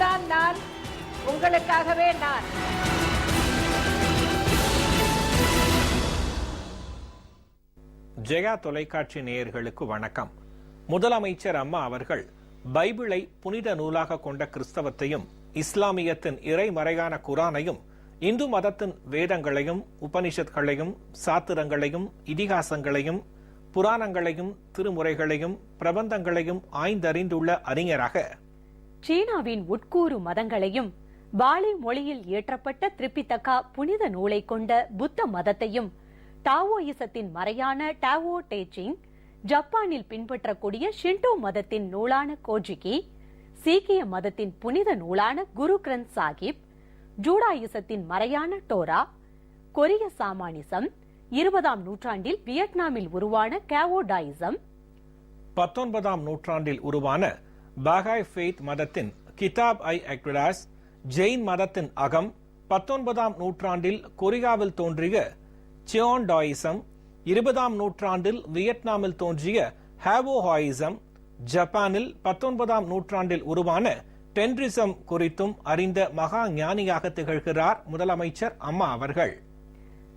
தான் நான், உங்களுக்காகவே நான். ஜெயா தொலைக்காட்சி நேயர்களுக்கு வணக்கம். முதலமைச்சர் அம்மா அவர்கள் பைபிளை புனித நூலாக கொண்ட கிறிஸ்தவத்தையும், இஸ்லாமியத்தின் இறைமறையான குரானையும், இந்து மதத்தின் வேதங்களையும், உபனிஷத்களையும், சாத்திரங்களையும், இதிகாசங்களையும், புராணங்களையும், திருமுறைகளையும், பிரபந்தங்களையும் ஆய்ந்தறிந்துள்ள அறிஞராக, சீனாவின் உட்கூறு மதங்களையும், பாலி மொழியில் இயற்றப்பட்ட திரிபிதகா புனித நூலை கொண்ட புத்த மதத்தையும், டாவோயிசத்தின் மறையான டாவோ டேச்சிங், ஜப்பானில் பின்பற்றக்கூடிய ஷின்டோ மதத்தின் நூலான கோஜிகி, சீக்கிய மதத்தின் புனித நூலான குரு கிரந்த் சாஹிப், ஜூடாயிசத்தின் மறையான டோரா, கொரிய சாமானிசம், 20ஆம் நூற்றாண்டில் வியட்நாமில் உருவான கேவோடாயிசம், 19ஆம் நூற்றாண்டில் உருவான பாகாய் ஃபெய்த் மதத்தின் கிதாப் ஐ அக்டாஸ், ஜெயின் மதத்தின் அகம், 19ஆம் நூற்றாண்டில் கொரியாவில் தோன்றிய சியோன்டாயிசம், 20ஆம் நூற்றாண்டில் வியட்நாமில் தோன்றிய ஹாவோஹாயிசம், ஜப்பானில் 19ஆம் நூற்றாண்டில் உருவான டென்ட்ரிசம் குறித்தும் அறிந்த மகா ஞானியாக திகழ்கிறார் முதலமைச்சர் அம்மா அவர்கள்.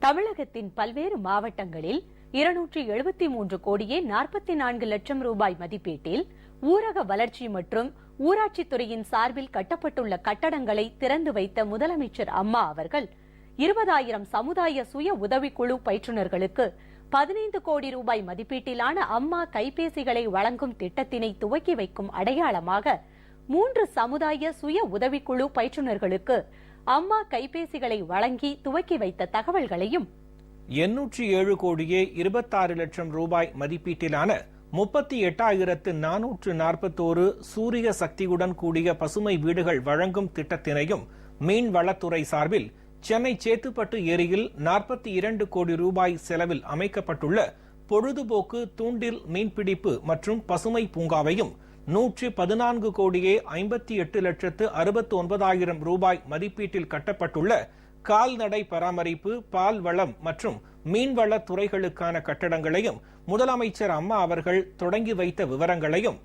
தமிழகத்தின் பல்வேறு மாவட்டங்களில் 273 கோடியே 44 லட்சம் ரூபாய் மதிப்பீட்டில் ஊரக வளர்ச்சி மற்றும் ஊராட்சித்துறையின் சார்பில் கட்டப்பட்டுள்ள கட்டடங்களை திறந்து வைத்த முதலமைச்சர் அம்மா அவர்கள் 20,000 சமுதாய சுய உதவிக்குழு பயிற்றுநர்களுக்கு 15 கோடி ரூபாய் மதிப்பீட்டிலான அம்மா கைபேசிகளை வழங்கும் திட்டத்தினை துவக்கி வைக்கும் அடையாளமாக 3 சமுதாய சுய உதவிக்குழு பயிற்றுநர்களுக்கு அம்மா கைபேசிகளை வழங்கி துவக்கி வைத்த தகவல்களையும், 807 கோடியே 26 லட்சம் ரூபாய் மதிப்பீட்டிலான 38,441 சூரிய சக்தியுடன் கூடிய பசுமை வீடுகள் வழங்கும் திட்டத்தினையும், மீன்வளத்துறை சார்பில் சென்னை சேத்துப்பட்டு ஏரியில் 42 கோடி ரூபாய் செலவில் அமைக்கப்பட்டுள்ள பொழுதுபோக்கு தூண்டில் மீன்பிடிப்பு மற்றும் பசுமை பூங்காவையும், 114 கோடியே 58,69,000 ரூபாய் மதிப்பீட்டில் கட்டப்பட்டுள்ள கால்நடை பராமரிப்பு, பால் வளம் மற்றும் மீன்வள துறைகளுக்கான கட்டடங்களையும் முதலமைச்சர் அம்மா அவர்கள் தொடங்கி வைத்த விவரங்களையும்,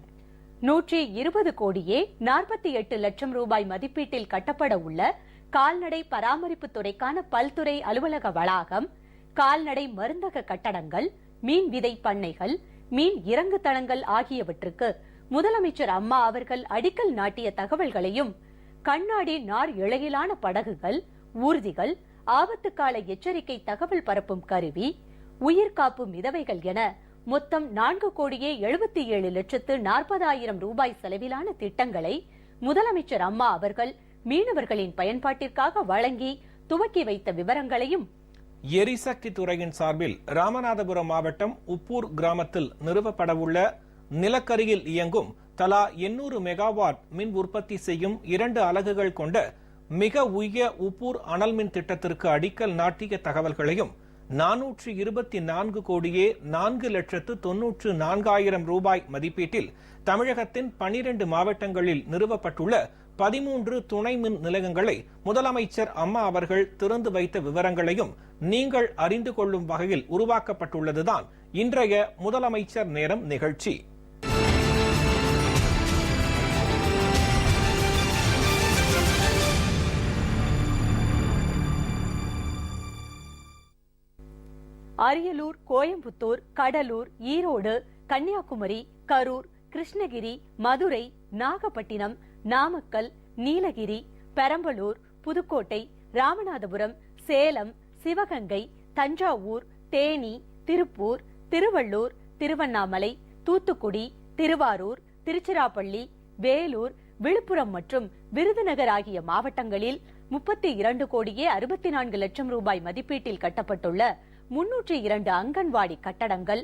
120 கோடியே 48 லட்சம் ரூபாய் மதிப்பீட்டில் கட்டப்பட உள்ள கால்நடை பராமரிப்பு துறைக்கான பல்துறை அலுவலக வளாகம், கால்நடை மருந்தக கட்டடங்கள், மீன் விதை பண்ணைகள், மீன் இறங்கு தளங்கள் ஆகியவற்றுக்கு முதலமைச்சர் அம்மா அவர்கள் அடிக்கல் நாட்டிய தகவல்களையும், கண்ணாடி நார் இழையிலான படகுகள், ஊர்திகள், ஆபத்து கால எச்சரிக்கை தகவல் பரப்பும் கருவி, உயிர்காப்பு மிதவைகள் என மொத்தம் 4 கோடியே 77,40,000 ரூபாய் செலவிலான திட்டங்களை முதலமைச்சர் அம்மா அவர்கள் மீனவர்களின் பயன்பாட்டிற்காக வழங்கி துவக்கி வைத்த விவரங்களையும், எரிசக்தி துறையின் சார்பில் ராமநாதபுரம் மாவட்டம் உப்பூர் கிராமத்தில் நிறுவப்படவுள்ள நிலக்கரியில் இயங்கும் தலா 800 மெகாவாட் மின் உற்பத்தி செய்யும் 2 அலகுகள் கொண்ட மிக உயரிய உப்பூர் அனல் மின் திட்டத்திற்கு அடிக்கல் நாட்டிய தகவல்களையும், 424 கோடியே 4,94,000 ரூபாய் மதிப்பீட்டில் தமிழகத்தின் 12 மாவட்டங்களில் நிறுவப்பட்டுள்ள 13 துணை மின் நிலையங்களை முதலமைச்சர் அம்மா அவர்கள் திறந்து வைத்த விவரங்களையும் நீங்கள் அறிந்து கொள்ளும் வகையில் உருவாக்கப்பட்டுள்ளதுதான் இன்றைய முதலமைச்சர் நேரம் நிகழ்ச்சி. அரியலூர், கோயம்புத்தூர், கடலூர், ஈரோடு, கன்னியாகுமரி, கரூர், கிருஷ்ணகிரி, மதுரை, நாகப்பட்டினம், நாமக்கல், நீலகிரி, பெரம்பலூர், புதுக்கோட்டை, ராமநாதபுரம், சேலம், சிவகங்கை, தஞ்சாவூர், தேனி, திருப்பூர், திருவள்ளூர், திருவண்ணாமலை, தூத்துக்குடி, திருவாரூர், திருச்சிராப்பள்ளி, வேலூர், விழுப்புரம் மற்றும் விருதுநகர் ஆகிய மாவட்டங்களில் 32 கோடியே 64 லட்சம் ரூபாய் மதிப்பீட்டில் கட்டப்பட்டுள்ள 302 அங்கன்வாடி கட்டடங்கள்,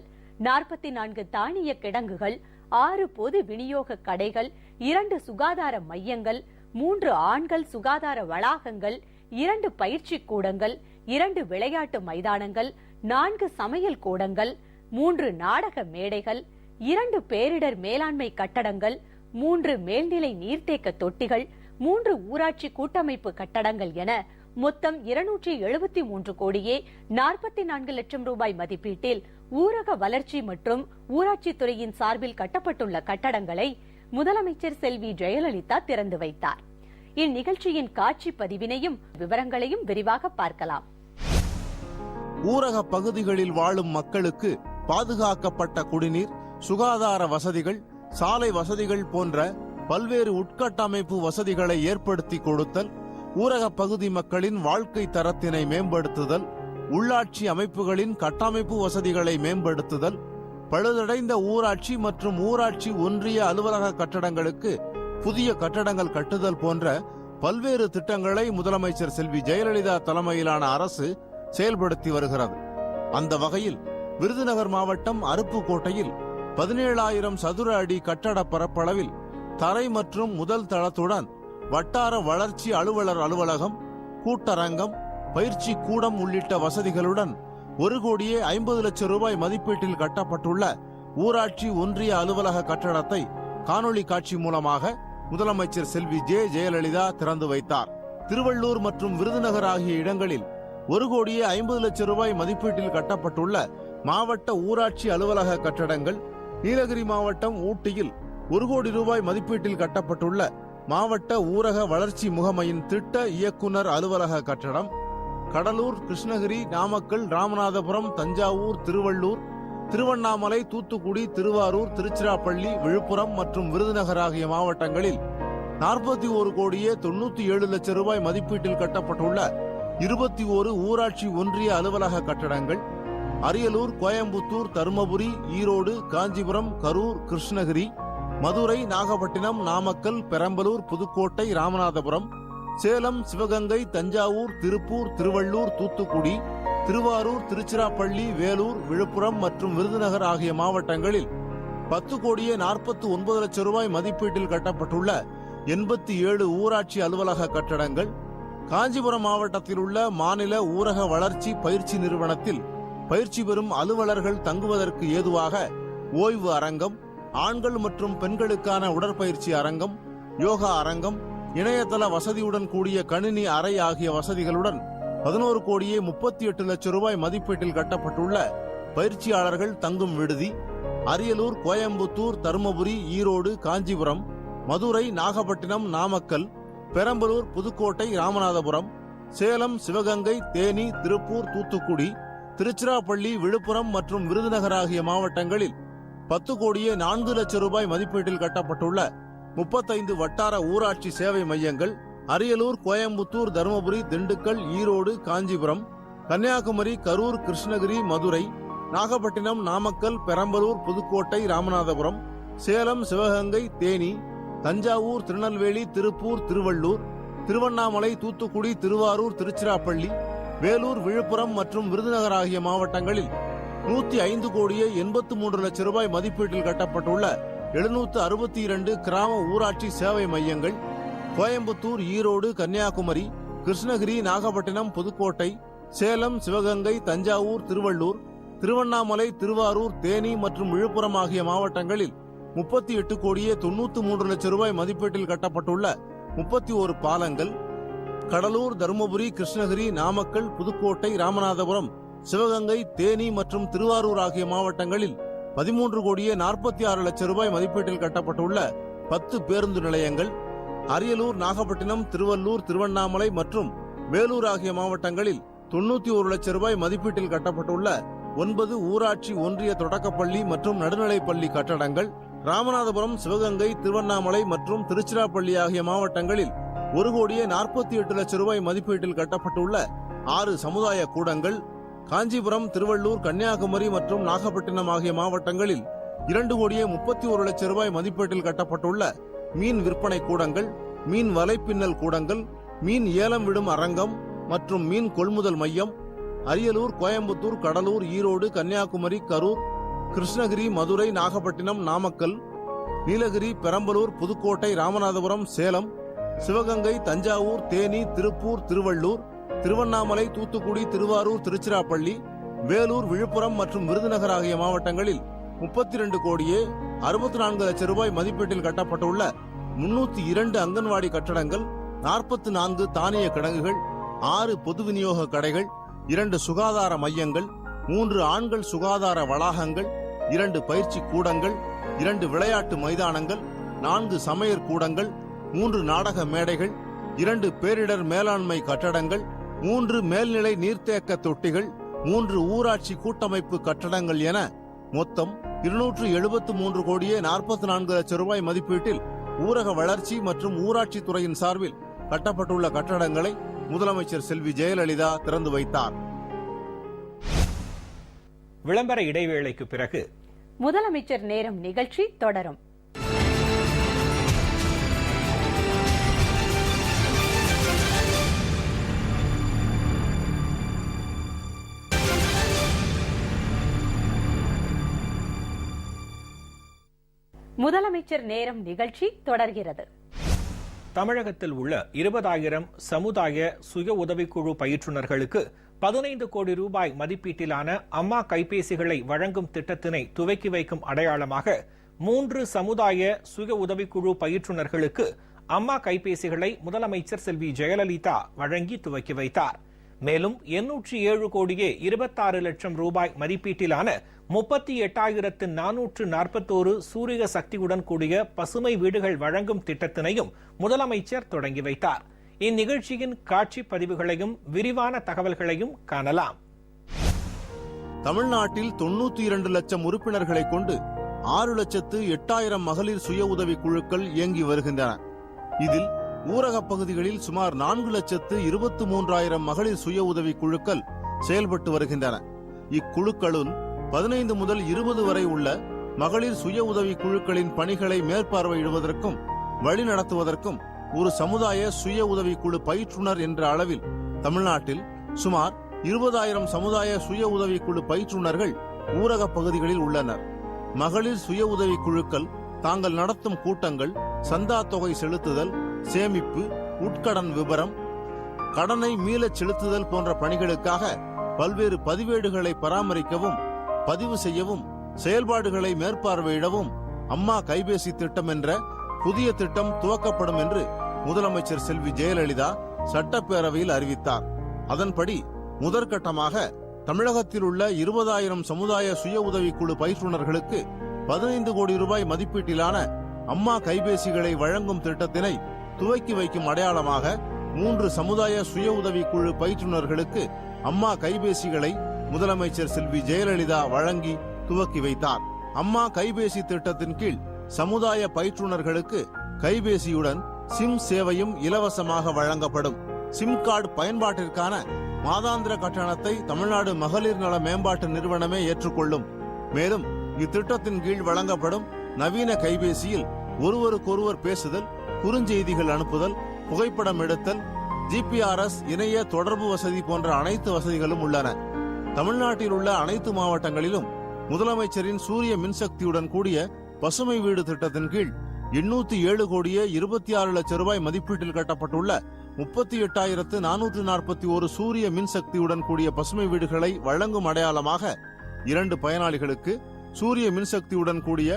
44 தானிய கிடங்குகள், 6 பொது விநியோக கடைகள், 2 சுகாதார மையங்கள், 3 ஆண்கள் சுகாதார வளாகங்கள், 2 பயிற்சி கூடங்கள், 2 விளையாட்டு மைதானங்கள், 4 சமையல் கூடங்கள், 3 நாடக மேடைகள், 2 பேரிடர் மேலாண்மை கட்டடங்கள், 3 மேல்நிலை நீர்த்தேக்க தொட்டிகள், 3 ஊராட்சி கூட்டமைப்பு கட்டடங்கள் என மொத்தம் 273 கோடியே 44 லட்சம் ரூபாய் மதிப்பீட்டில் ஊரக வளர்ச்சி மற்றும் ஊராட்சித்துறையின் சார்பில் கட்டப்பட்டுள்ள கட்டடங்களை முதலமைச்சர் செல்வி ஜெயலலிதா திறந்து வைத்தார். இந்நிகழ்ச்சியின் காட்சி பதிவினையும் விவரங்களையும் விரிவாக பார்க்கலாம். ஊரக பகுதிகளில் வாழும் மக்களுக்கு பாதுகாக்கப்பட்ட குடிநீர், சுகாதார வசதிகள், சாலை வசதிகள் போன்ற பல்வேறு உட்கட்டமைப்பு வசதிகளை ஏற்படுத்தி கொடுத்தல், ஊரக பகுதி மக்களின் வாழ்க்கை தரத்தினை மேம்படுத்துதல், உள்ளாட்சி அமைப்புகளின் கட்டமைப்பு வசதிகளை மேம்படுத்துதல், பழுதடைந்த ஊராட்சி மற்றும் ஊராட்சி ஒன்றிய அலுவலக கட்டடங்களுக்கு புதிய கட்டடங்கள் கட்டுதல் போன்ற பல்வேறு திட்டங்களை முதலமைச்சர் செல்வி ஜெயலலிதா தலைமையிலான அரசு செயல்படுத்தி வருகிறது. அந்த வகையில் விருதுநகர் மாவட்டம் அருப்புக்கோட்டையில் 17,000 சதுர அடி கட்டட பரப்பளவில் தரை மற்றும் முதல் தளத்துடன் வட்டார வளர்ச்சி அலுவலர் அலுவலகம், கூட்டரங்கம், பயிற்சி கூடம் உள்ளிட்ட வசதிகளுடன் 1,50,00,000 ரூபாய் மதிப்பீட்டில் கட்டப்பட்டுள்ள ஊராட்சி ஒன்றிய அலுவலக கட்டடத்தை காணொலி காட்சி மூலமாக முதலமைச்சர் செல்வி ஜெயலலிதா திறந்து வைத்தார். திருவள்ளூர் மற்றும் விருதுநகர் ஆகிய இடங்களில் 1,50,00,000 ரூபாய் மதிப்பீட்டில் கட்டப்பட்டுள்ள மாவட்ட ஊராட்சி அலுவலக கட்டடங்கள், நீலகிரி மாவட்டம் ஊட்டியில் 1 கோடி ரூபாய் மதிப்பீட்டில் கட்டப்பட்டுள்ள மாவட்ட ஊரக வளர்ச்சி முகமையின் திட்ட இயக்குனர் அலுவலக கட்டடம், கடலூர், கிருஷ்ணகிரி, நாமக்கல், ராமநாதபுரம், தஞ்சாவூர், திருவள்ளூர், திருவண்ணாமலை, தூத்துக்குடி, திருவாரூர், திருச்சிராப்பள்ளி, விழுப்புரம் மற்றும் விருதுநகர் ஆகிய மாவட்டங்களில் 41,97,00,000 ரூபாய் மதிப்பீட்டில் கட்டப்பட்டுள்ள 21 ஊராட்சி ஒன்றிய அலுவலக கட்டடங்கள், அரியலூர், கோயம்புத்தூர், தருமபுரி, ஈரோடு, காஞ்சிபுரம், கரூர், கிருஷ்ணகிரி, மதுரை, நாகப்பட்டினம், நாமக்கல், பெரம்பலூர், புதுக்கோட்டை, ராமநாதபுரம், சேலம், சிவகங்கை, தஞ்சாவூர், திருப்பூர், திருவள்ளூர், தூத்துக்குடி, திருவாரூர், திருச்சிராப்பள்ளி, வேலூர், விழுப்புரம் மற்றும் விருதுநகர் ஆகிய மாவட்டங்களில் 10,49,00,000 ரூபாய் மதிப்பீட்டில் கட்டப்பட்டுள்ள 87 ஊராட்சி அலுவலக கட்டடங்கள், காஞ்சிபுரம் மாவட்டத்தில் உள்ள மாநில ஊரக வளர்ச்சி பயிற்சி நிறுவனத்தில் பயிற்சி பெறும் அலுவலர்கள் தங்குவதற்கு ஏதுவாக ஓய்வு அரங்கம், ஆண்கள் மற்றும் பெண்களுக்கான உடற்பயிற்சி அரங்கம், யோகா அரங்கம், இணையதள வசதியுடன் கூடிய கணினி அறை ஆகிய வசதிகளுடன் 11,38,00,000 ரூபாய் மதிப்பீட்டில் கட்டப்பட்டுள்ள பயிற்சியாளர்கள் தங்கும் விடுதி, அரியலூர், கோயம்புத்தூர், தருமபுரி, ஈரோடு, காஞ்சிபுரம், மதுரை, நாகப்பட்டினம், நாமக்கல், பெரம்பலூர், புதுக்கோட்டை, ராமநாதபுரம், சேலம், சிவகங்கை, தேனி, திருப்பூர், தூத்துக்குடி, திருச்சிராப்பள்ளி, விழுப்புரம் மற்றும் விருதுநகர் ஆகிய மாவட்டங்களில் 10,04,00,000 ரூபாய் மதிப்பீட்டில் கட்டப்பட்டுள்ள 35 வட்டார ஊராட்சி சேவை மையங்கள், அரியலூர், கோயம்புத்தூர், தருமபுரி, திண்டுக்கல், ஈரோடு, காஞ்சிபுரம், கன்னியாகுமரி, கரூர், கிருஷ்ணகிரி, மதுரை, நாகப்பட்டினம், நாமக்கல், பெரம்பலூர், புதுக்கோட்டை, ராமநாதபுரம், சேலம், சிவகங்கை, தேனி, தஞ்சாவூர், திருநெல்வேலி, திருப்பூர், திருவள்ளூர், திருவண்ணாமலை, தூத்துக்குடி, திருவாரூர், திருச்சிராப்பள்ளி, வேலூர், விழுப்புரம் மற்றும் விருதுநகர் ஆகிய மாவட்டங்களில் 105,83,00,000 ரூபாய் மதிப்பீட்டில் கட்டப்பட்டுள்ள 762 கிராம ஊராட்சி சேவை மையங்கள், கோயம்புத்தூர், ஈரோடு, கன்னியாகுமரி, கிருஷ்ணகிரி, நாகப்பட்டினம், புதுக்கோட்டை, சேலம், சிவகங்கை, தஞ்சாவூர், திருவள்ளூர், திருவண்ணாமலை, திருவாரூர், தேனி மற்றும் விழுப்புரம் ஆகிய மாவட்டங்களில் 38,93,00,000 ரூபாய் மதிப்பீட்டில் கட்டப்பட்டுள்ள 31 பாலங்கள், கடலூர், தருமபுரி, கிருஷ்ணகிரி, நாமக்கல், புதுக்கோட்டை, ராமநாதபுரம், சிவகங்கை, தேனி மற்றும் திருவாரூர் ஆகிய மாவட்டங்களில் 13,46,00,000 ரூபாய் மதிப்பீட்டில் கட்டப்பட்டுள்ள 10 பேருந்து நிலையங்கள், அரியலூர், நாகப்பட்டினம், திருவள்ளூர், திருவண்ணாமலை மற்றும் வேலூர் ஆகிய மாவட்டங்களில் 91,00,000 ரூபாய் மதிப்பீட்டில் கட்டப்பட்டுள்ள 9 ஊராட்சி ஒன்றிய தொடக்கப்பள்ளி மற்றும் நடுநிலைப்பள்ளி கட்டடங்கள், ராமநாதபுரம், சிவகங்கை, திருவண்ணாமலை மற்றும் திருச்சிராப்பள்ளி ஆகிய மாவட்டங்களில் 1,48,00,000 ரூபாய் மதிப்பீட்டில் கட்டப்பட்டுள்ள 6 சமுதாய கூடங்கள், காஞ்சிபுரம், திருவள்ளூர், கன்னியாகுமரி மற்றும் நாகப்பட்டினம் ஆகிய மாவட்டங்களில் 2,31,00,000 ரூபாய் மதிப்பீட்டில் கட்டப்பட்டுள்ள மீன் விற்பனை கூடங்கள், மீன் வலைப்பின்னல் கூடங்கள், மீன் ஏலம் விடும் அரங்கம் மற்றும் மீன் கொள்முதல் மையம், அரியலூர், கோயம்புத்தூர், கடலூர், ஈரோடு, கன்னியாகுமரி, கரூர், கிருஷ்ணகிரி, மதுரை, நாகப்பட்டினம், நாமக்கல், நீலகிரி, பெரம்பலூர், புதுக்கோட்டை, ராமநாதபுரம், சேலம், சிவகங்கை, தஞ்சாவூர், தேனி, திருப்பூர், திருவள்ளூர், திருவண்ணாமலை, தூத்துக்குடி, திருவாரூர், திருச்சிராப்பள்ளி, வேலூர், விழுப்புரம் மற்றும் விருதுநகர் ஆகிய மாவட்டங்களில் 32,64,00,000 ரூபாய் மதிப்பீட்டில் கட்டப்பட்டுள்ள 302 அங்கன்வாடி கட்டடங்கள், 44 தானிய கிடங்குகள், 6 பொது விநியோக கடைகள், 2 சுகாதார மையங்கள், 3 ஆண்கள் சுகாதார வளாகங்கள், 2 பயிற்சி கூடங்கள், 2 விளையாட்டு மைதானங்கள், 4 சமையற் கூடங்கள், 3 நாடக மேடைகள், 2 பேரிடர் மேலாண்மை கட்டடங்கள், 3 மேல்நிலை நீர்த்தேக்க தொட்டிகள், 3 ஊராட்சி கூட்டமைப்பு கட்டடங்கள் என மொத்தம் 273 கோடியே 44 லட்சம் ரூபாய் மதிப்பீட்டில் ஊரக வளர்ச்சி மற்றும் ஊராட்சி துறையின் சார்பில் கட்டப்பட்டுள்ள கட்டடங்களை முதலமைச்சர் செல்வி ஜெயலலிதா திறந்து வைத்தார். விளம்பர இடைவேளைக்கு பிறகு முதலமைச்சர் நேரம் நிகழ்ச்சி தொடரும். முதலமைச்சர் நேரம் நிகழ்ச்சி தொடர்கிறது. தமிழகத்தில் உள்ள 20,000 சமுதாய சுய உதவிக்குழு பயிற்றுநர்களுக்கு 15 கோடி ரூபாய் மதிப்பீட்டிலான அம்மா கைபேசிகளை வழங்கும் திட்டத்தினை துவக்கி வைக்கும் அடையாளமாக 3 சமுதாய சுய உதவிக்குழு பயிற்றுநர்களுக்கு அம்மா கைபேசிகளை முதலமைச்சர் செல்வி ஜெயலலிதா வழங்கி துவக்கி வைத்தார். மேலும் 807 கோடியே 26 லட்சம் ரூபாய் மதிப்பீட்டிலான 38,441 சூரிய சக்தியுடன் கூடிய பசுமை வீடுகள் வழங்கும் திட்டத்தினையும் முதலமைச்சர் தொடங்கி வைத்தார். இந்நிகழ்ச்சியின் காட்சி பதிவுகளையும் விரிவான தகவல்களையும் காணலாம். தமிழ்நாட்டில் 92 லட்சம் உறுப்பினர்களை கொண்டு 6,08,000 மகளிர் சுய உதவி குழுக்கள் இயங்கி வருகின்றன. இதில் ஊரகப் பகுதிகளில் சுமார் 4,23,000 மகளிர் சுய உதவி குழுக்கள் செயல்பட்டு வருகின்றன. இக்குழுக்களுள் 15 முதல் 20 வரை உள்ள மகளிர் சுய உதவி குழுக்களின் பணிகளை மேற்பார்வையிடுவதற்கும் வழிநடத்துவதற்கும் ஒரு சமுதாய சுய உதவி குழு பயிற்றுனர் என்ற அளவில் தமிழ்நாட்டில் சுமார் 20,000 சமுதாய சுய உதவி குழு பயிற்றுனர்கள் ஊரகப் பகுதிகளில் உள்ளனர். மகளிர் சுய உதவி குழுக்கள் தாங்கள் நடத்தும் கூட்டங்கள், சந்தா தொகை செலுத்துதல், சேமிப்பு, உட்கடன் விபரம், கடனை மீளச் செலுத்துதல் போன்ற பணிகளுக்காக பல்வேறு பதிவேடுகளை பராமரிக்கவும், பதிவு செய்யவும், செயல்பாடுகளை மேற்பார்வையிடவும் அம்மா கைபேசி திட்டம் என்ற புதிய திட்டம் துவக்கப்படும் என்று முதலமைச்சர் செல்வி ஜெயலலிதா சட்டப்பேரவையில் அறிவித்தார். அதன்படி முதற்கட்டமாக தமிழகத்தில் உள்ள 20,000 சமுதாய சுய உதவி குழு பயிற்றுனர்களுக்கு 15 கோடி ரூபாய் மதிப்பீட்டிலான அம்மா கைபேசிகளை வழங்கும் திட்டத்தினை துவக்கி வைக்கும் அடையாளமாக 3 சமுதாய சுய உதவி குழு பயிற்றுனர்களுக்கு அம்மா கைபேசிகளை முதலமைச்சர் செல்வி ஜெயலலிதா வழங்கி துவக்கி வைத்தார். அம்மா கைபேசி திட்டத்தின் கீழ் சமுதாய பயிற்றுனர்களுக்கு கைபேசியுடன் சிம் சேவையும் இலவசமாக வழங்கப்படும். சிம் கார்டு பயன்பாட்டிற்கான மாதாந்திர கட்டணத்தை தமிழ்நாடு மகளிர் நல மேம்பாட்டு நிறுவனமே ஏற்றுக்கொள்ளும். மேலும் இத்திட்டத்தின் கீழ் வழங்கப்படும் நவீன கைபேசியில் ஒருவருக்கொருவர் பேசுதல், குறுஞ்செய்திகள் அனுப்புதல், புகைப்படம் எடுத்தல், GPS இணைய தொடர்பு வசதி போன்ற அனைத்து வசதிகளும் உள்ளன. தமிழ்நாட்டில் உள்ள அனைத்து மாவட்டங்களிலும் முதலமைச்சரின் சூரிய மின்சக்தியுடன் கூடிய பசுமை வீடு திட்டத்தின் கீழ் 807 கோடியே 26 லட்சம் ரூபாய் மதிப்பீட்டில் கட்டப்பட்டுள்ள 38,441 சூரிய மின்சக்தியுடன் கூடிய பசுமை வீடுகளை வழங்கும் அடையாளமாக 2 பயனாளிகளுக்கு சூரிய மின்சக்தியுடன் கூடிய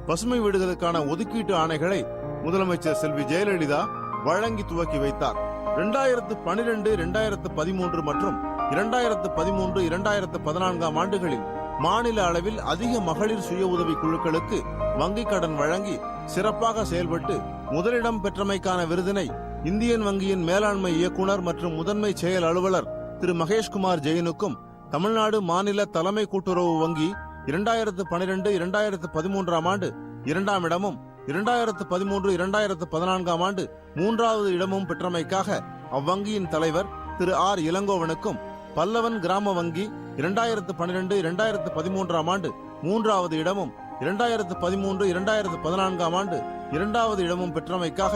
பசுமை வீடுகளுக்கான ஒதுக்கீட்டு ஆணைகளை முதலமைச்சர் செல்வி ஜெயலலிதா வழங்கி துவக்கி வைத்தார். 2012, 2013 மற்றும் 2013, 2014 ஆண்டுகளில் மாநில அளவில் அதிக மகளிர் சுய உதவி குழுக்களுக்கு வங்கிக் கடன் வழங்கி சிறப்பாக செயல்பட்டு முதலிடம் பெற்றமைக்கான விருதினை இந்தியன் வங்கியின் மேலாண்மை இயக்குனர் மற்றும் முதன்மை செயல் அலுவலர் திரு மகேஷ்குமார் ஜெயினுக்கும், தமிழ்நாடு மாநில தலைமை கூட்டுறவு வங்கி 2012, 2013 ஆண்டு 2ஆம் இடமும், 2013, 2014 ஆண்டு 3வது இடமும் பெற்றமைக்காக அவ்வங்கியின் தலைவர் திரு ஆர் இளங்கோவனுக்கும், பல்லவன் கிராம வங்கி 2012, 2013 ஆண்டு 3வது இடமும், 2013, 2014 ஆண்டு 2வது இடமும் பெற்றமைக்காக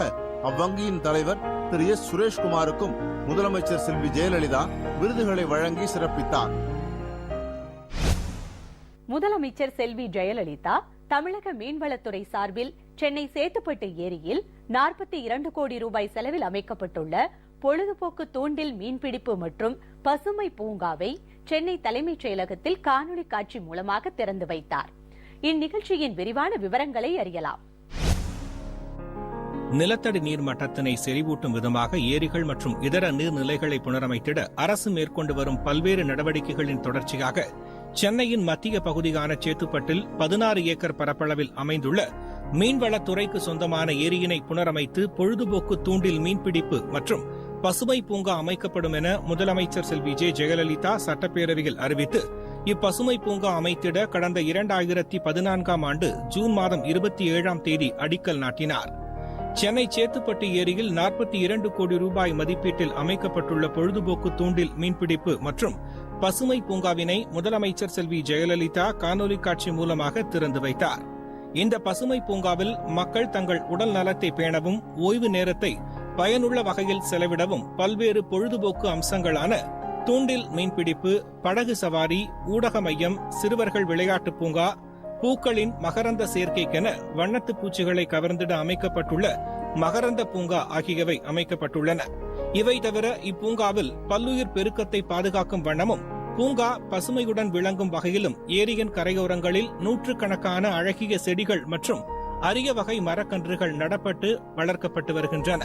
அவ்வங்கியின் தலைவர் திரு எஸ் சுரேஷ்குமாருக்கும் முதலமைச்சர் செல்வி ஜெயலலிதா விருதுகளை வழங்கி சிறப்பித்தார். முதலமைச்சர் செல்வி ஜெயலலிதா தமிழக மீன்வளத்துறை சார்பில் சென்னை சேத்துப்பட்டு ஏரியில் 42 கோடி ரூபாய் செலவில் அமைக்கப்பட்டுள்ள பொழுதுபோக்கு தூண்டில் மீன்பிடிப்பு மற்றும் பசுமை பூங்காவை சென்னை தலைமைச் செயலகத்தில் காணொலி காட்சி மூலமாக திறந்து வைத்தார். இந்நிகழ்ச்சியின் விரிவான விவரங்களை அறியலாம். நிலத்தடி நீர் மட்டத்தினை செறிவூட்டும் விதமாக ஏரிகள் மற்றும் இதர நீர்நிலைகளை புனரமைத்திட அரசு மேற்கொண்டு வரும் பல்வேறு நடவடிக்கைகளின் தொடர்ச்சியாக சென்னையின் மத்திய பகுதியான சேத்துப்பட்டில் 16 ஏக்கர் பரப்பளவில் அமைந்துள்ள மீன்வளத்துறைக்கு சொந்தமான ஏரியினை புனரமைத்து பொழுதுபோக்கு தூண்டில் மீன்பிடிப்பு மற்றும் பசுமை பூங்கா அமைக்கப்படும் என முதலமைச்சர் செல்வி ஜெயலலிதா சட்டப்பேரவையில் அறிவித்து இப்பசுமை பூங்கா அமைத்திட கடந்த 2014ஆம் ஆண்டு ஜூன் மாதம் 27ஆம் தேதி அடிக்கல் நாட்டினார். சென்னை சேத்துப்பட்டு ஏரியில் 42 கோடி ரூபாய் மதிப்பீட்டில் அமைக்கப்பட்டுள்ள பொழுதுபோக்கு தூண்டில் மீன்பிடிப்பு மற்றும் பசுமை பூங்காவினை முதலமைச்சர் செல்வி ஜெயலலிதா காணொலி காட்சி மூலமாக திறந்து வைத்தார். இந்த பசுமை பூங்காவில் மக்கள் தங்கள் உடல் நலத்தை பேணவும் ஓய்வு நேரத்தை பயனுள்ள வகையில் செலவிடவும் பல்வேறு பொழுதுபோக்கு அம்சங்களான தூண்டில் மீன்பிடிப்பு, படகு சவாரி, ஊடக மையம், சிறுவர்கள் விளையாட்டு பூங்கா, பூக்களின் மகரந்த சேர்க்கைக்கென வண்ணத்து பூச்சிகளை கவர்ந்திட அமைக்கப்பட்டுள்ள மகரந்த பூங்கா ஆகியவை அமைக்கப்பட்டுள்ளன. இவை தவிர இப்பூங்காவில் பல்லுயிர் பெருக்கத்தை பாதுகாக்கும் வண்ணமும் பூங்கா பசுமையுடன் விளங்கும் வகையிலும் ஏரியின் கரையோரங்களில் நூற்றுக்கணக்கான அழகிய செடிகள் மற்றும் அரிய வகை மரக்கன்றுகள் நடப்பட்டு வளர்க்கப்பட்டு வருகின்றன.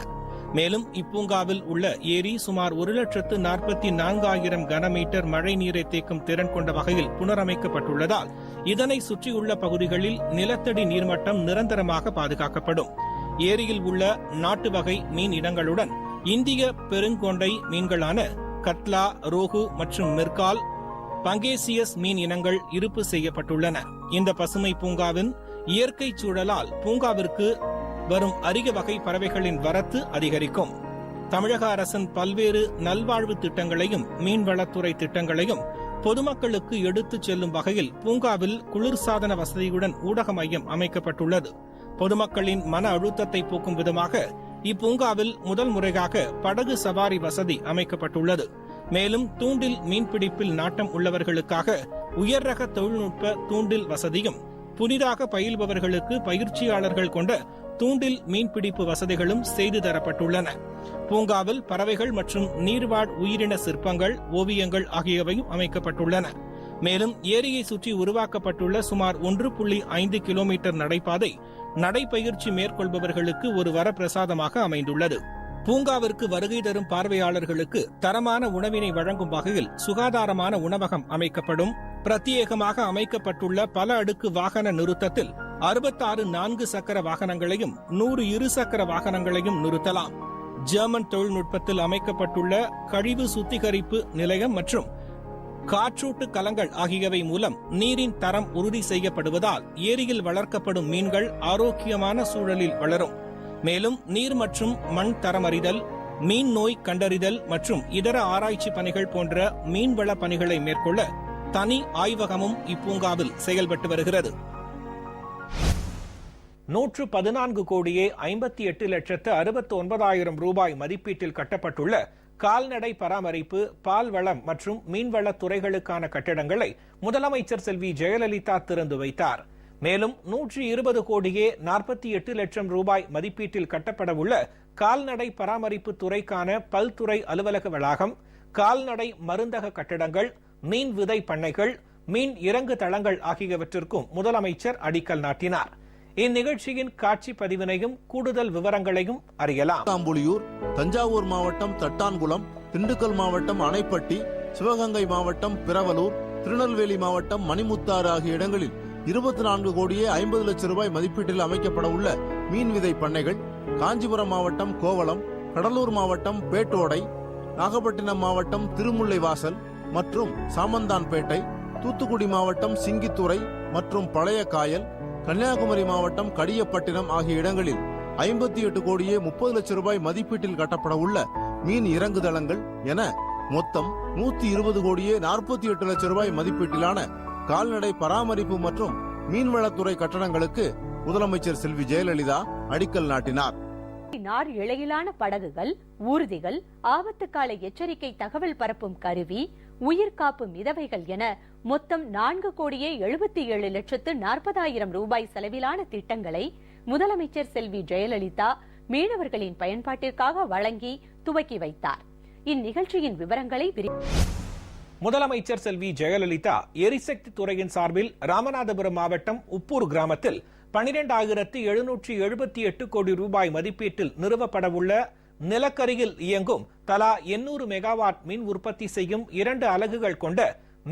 மேலும் இப்பூங்காவில் உள்ள ஏரி சுமார் 1,44,000 கனமீட்டர் மழை நீரை தேக்கும் திறன் கொண்ட வகையில் புனரமைக்கப்பட்டுள்ளதால் இதனை சுற்றியுள்ள பகுதிகளில் நிலத்தடி நீர்மட்டம் நிரந்தரமாக பாதுகாக்கப்படும். ஏரியில் உள்ள நாட்டு வகை மீன் இனங்களுடன் இந்திய பெருங்கொண்டை மீன்களான கட்லா, ரோகு மற்றும் மிர்கால், பங்கேசியஸ் மீன் இனங்கள் இருப்பு செய்யப்பட்டுள்ளன. இந்த பசுமை பூங்காவின் இயற்கை சூழலால் பூங்காவிற்கு வரும் அரிய வகை பறவைகளின் வரத்து அதிகரிக்கும். தமிழக அரசின் பல்வேறு நல்வாழ்வு திட்டங்களையும் மீன்வளத்துறை திட்டங்களையும் பொதுமக்களுக்கு எடுத்துச் செல்லும் வகையில் பூங்காவில் குளிர்சாதன வசதியுடன் ஊடக மையம் அமைக்கப்பட்டுள்ளது. பொதுமக்களின் மன அழுத்தத்தை போக்கும் விதமாக இப்பூங்காவில் முதல் முறையாக படகு சவாரி வசதி அமைக்கப்பட்டுள்ளது. மேலும் தூண்டில் மீன்பிடிப்பில் நாட்டம் உள்ளவர்களுக்காக உயர் ரக தொழில்நுட்ப தூண்டில் வசதியும், புதிதாக பயில்பவர்களுக்கு பயிற்சியாளர்கள் கொண்ட தூண்டில் மீன்பிடிப்பு வசதிகளும் செய்து தரப்பட்டுள்ளன. பூங்காவில் பறவைகள் மற்றும் நீர்வாழ் உயிரின சிற்பங்கள், ஓவியங்கள் ஆகியவையும் அமைக்கப்பட்டுள்ளன. மேலும் ஏரியை சுற்றி உருவாக்கப்பட்டுள்ள சுமார் 1.5 கிலோமீட்டர் நடைபாதை நடைபயிற்சி மேற்கொள்பவர்களுக்கு ஒரு வரப்பிரசாதமாக அமைந்துள்ளது. பூங்காவிற்கு வருகை தரும் பார்வையாளர்களுக்கு தரமான உணவினை வழங்கும் வகையில் சுகாதாரமான உணவகம் அமைக்கப்படும். பிரத்யேகமாக அமைக்கப்பட்டுள்ள பல அடுக்கு வாகன நிறுத்தத்தில் 66 4 சக்கர வாகனங்களையும் 100 இருசக்கர வாகனங்களையும் நிறுத்தலாம். ஜெர்மன் தொழில்நுட்பத்தில் அமைக்கப்பட்டுள்ள கழிவு சுத்திகரிப்பு நிலையம் மற்றும் காற்றூட்டு கலங்கள் ஆகியவை மூலம் நீரின் தரம் உறுதி செய்யப்படுவதால் ஏரியில் வளர்க்கப்படும் மீன்கள் ஆரோக்கியமான சூழலில் வளரும். மேலும் நீர் மற்றும் மண் தரமறிதல், மீன் நோய் கண்டறிதல் மற்றும் இதர ஆராய்ச்சி பணிகள் போன்ற மீன்வள பணிகளை மேற்கொள்ள தனி ஆய்வகமும் இப்பூங்காவில் செயல்பட்டு வருகிறது. 114 கோடியே 58,69,000 ரூபாய் மதிப்பீட்டில் கட்டப்பட்டுள்ள கால்நடை பராமரிப்பு, பால்வளம் மற்றும் மீன்வளத் துறைகளுக்கான கட்டிடங்களை முதலமைச்சர் செல்வி ஜெயலலிதா திறந்து வைத்தார். மேலும் 120 கோடியே 48 லட்சம் ரூபாய் மதிப்பீட்டில் கட்டப்பட உள்ள கால்நடை பராமரிப்பு துறைக்கான பல்துறை அலுவலக வளாகம், கால்நடை மருந்தக கட்டிடங்கள், மீன் விதை பண்ணைகள், மீன் இறங்கு தளங்கள் ஆகியவற்றிற்கும் முதலமைச்சர் அடிக்கல் நாட்டினார். இந்நிகழ்ச்சியின் காட்சி பதிவினையும் கூடுதல் விவரங்களையும் அறியலாம். தாம்புலியூர், தஞ்சாவூர் மாவட்டம் தட்டான்குளம், திண்டுக்கல் மாவட்டம் அணைப்பட்டி, சிவகங்கை மாவட்டம் பிரவலூர், திருநெல்வேலி மாவட்டம் மணிமுத்தாறு ஆகிய இடங்களில் 24 கோடியே 50 லட்சம் ரூபாய் மதிப்பீட்டில் அமைக்கப்பட உள்ள மீன் விதை பண்ணைகள், காஞ்சிபுரம் மாவட்டம் கோவளம், கடலூர் மாவட்டம் பேட்டோடை, நாகப்பட்டினம் மாவட்டம் திருமுல்லைவாசல் மற்றும் சாமந்தான்பேட்டை, தூத்துக்குடி மாவட்டம் சிங்கித்துறை மற்றும் பழைய காயல், கன்னியாகுமரி மாவட்டம் கடியப்பட்டினம் ஆகிய இடங்களில் 58 கோடியே 30 லட்சம் ரூபாய் மதிப்பீட்டில் கட்டப்பட உள்ள மீன் இறங்குதளங்கள் என மொத்தம் 120 கோடியே 48 லட்சம் ரூபாய் மதிப்பீட்டிலான கால்நடை பராமரிப்பு மற்றும் மீன்வளத்துறை கட்டடங்களுக்கு முதலமைச்சர் செல்வி ஜெயலலிதா அடிக்கல் நாட்டினார். நார் இழையிலான படகுகள், ஊர்திகள், ஆபத்து கால எச்சரிக்கை தகவல் பரப்பும் கருவி, உயிர்காப்பு மிதவைகள் என மொத்தம் 4 கோடியே 77,40,000 ரூபாய் செலவிலான திட்டங்களை முதலமைச்சர் செல்வி ஜெயலலிதா மீனவர்களின் பயன்பாட்டிற்காக வழங்கி துவக்கி வைத்தார். இந்நிகழ்ச்சியின் விவரங்களை முதலமைச்சர் செல்வி ஜெயலலிதா எரிசக்தி துறையின் சார்பில் ராமநாதபுரம் மாவட்டம் உப்பூர் கிராமத்தில் 12,778 கோடி ரூபாய் மதிப்பீட்டில் நிறுவப்படவுள்ள நிலக்கரியில் இயங்கும் தலா 800 மெகாவாட் மின் உற்பத்தி செய்யும் 2 அலகுகள் கொண்ட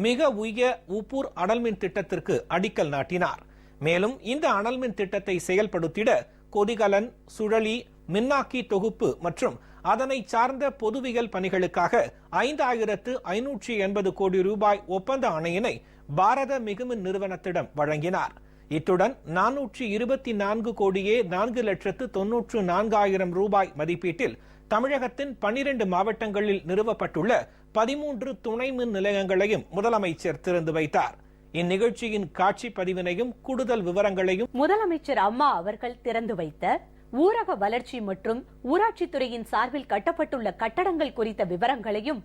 மிக உயர் உப்பூர் அனல்மின் திட்டத்திற்கு அடிக்கல் நாட்டினார். மேலும் இந்த அனல் மின் திட்டத்தை செயல்படுத்திட கொதிகலன், சுழலி, மின்னாக்கி தொகுப்பு மற்றும் அதனை சார்ந்த பொதுவியல் பணிகளுக்காக 5580 கோடி ரூபாய் ஒப்பந்த ஆணையினை பாரத மிகுமின் நிறுவனத்திடம் வழங்கினார். இத்துடன் 424 கோடியே 4,94,000 ரூபாய் மதிப்பீட்டில் தமிழகத்தின் 12 மாவட்டங்களில் நிறுவப்பட்டுள்ள 13 துணை மின் நிலையங்களையும் முதலமைச்சர் திறந்து வைத்தார். இந்நிகழ்ச்சியின் காட்சி பதிவினையும் கூடுதல் விவரங்களையும் முதலமைச்சர் அம்மா அவர்கள் திறந்து வைத்த ஊரக வளர்ச்சி மற்றும் ஊராட்சித்துறையின் சார்பில் கட்டப்பட்டுள்ள கட்டடங்கள் குறித்த விவரங்களையும்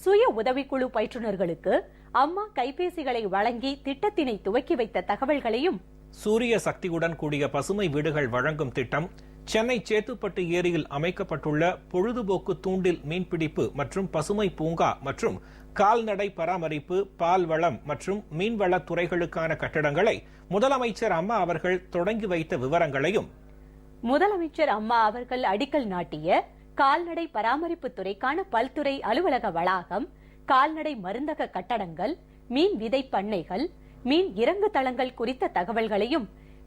சுய உதவிக்குழு பயிற்றுநர்களுக்கு அம்மா கைபேசிகளை வழங்கி திட்டத்தினை துவக்கி வைத்த தகவல்களையும் சூரிய சக்தியுடன் கூடிய பசுமை வீடுகள் வழங்கும் திட்டம், சென்னை சேத்துப்பட்டு ஏரியில் அமைக்கப்பட்டுள்ள பொழுதுபோக்கு தூண்டில் மீன்பிடிப்பு மற்றும் பசுமை பூங்கா மற்றும் கால்நடை பராமரிப்பு, பால்வளம் மற்றும் மீன்வள துறைகளுக்கான கட்டடங்களை முதலமைச்சர் அம்மா அவர்கள் தொடங்கி வைத்த விவரங்களையும் முதலமைச்சர் அம்மா அவர்கள் அடிக்கல் நாட்டிய கால்நடை பராமரிப்பு துறைக்கான பல்துறை அலுவலக வளாகம், கால்நடை மருந்தக கட்டடங்கள், மீன் விதை பண்ணைகள், மீன் இறங்கு தளங்கள் குறித்த தகவல்களையும்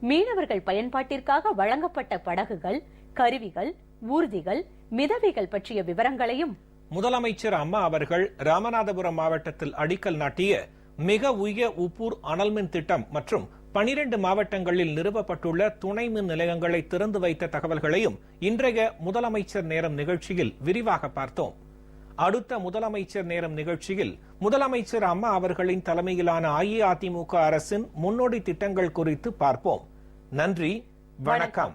மீனவர்கள் பயன்பாட்டிற்காக வழங்கப்பட்ட படகுகள், கருவிகள், ஊர்திகள், மிதவைகள் பற்றிய விவரங்களையும் முதலமைச்சர் அம்மா அவர்கள் ராமநாதபுரம் மாவட்டத்தில் அடிக்கல் நாட்டிய மிக உய உப்பூர் அனல்மின் திட்டம் மற்றும் 12 மாவட்டங்களில் நிறுவப்பட்டுள்ள துணை மின் நிலையங்களை திறந்து வைத்த தகவல்களையும் இன்றைய முதலமைச்சர் நேரம் நிகழ்ச்சியில் விரிவாக பார்த்தோம். அடுத்த முதலமைச்சர் நேரம் நிகழ்ச்சியில் முதலமைச்சர் அம்மா அவர்களின் தலைமையிலான அஇஅதிமுக அரசின் முன்னோடி திட்டங்கள் குறித்து பார்ப்போம். நன்றி, வணக்கம்.